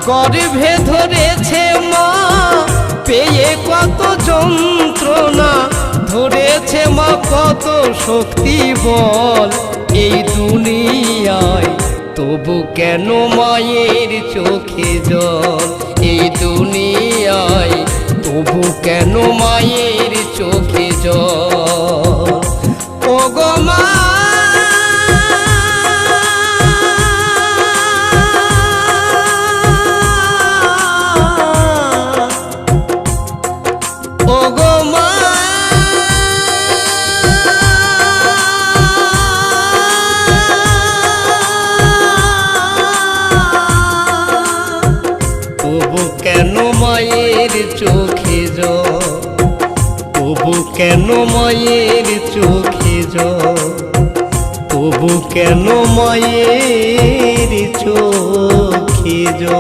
গর্ভে ধরেছে মা পেয়ে কত যন্ত্রণা, ধরেছে মা কত শক্তি বল এই দুনিয়ায়, তবু কেন মায়ের চোখে জল এই দুনিয়ায়, তবু কেন মায়ের চোখে জল। ও গো মা কেন মায়ের চোখে জল, তবু কেন মায়ের চোখে জল, তবু কেন মায়ের চোখে জল।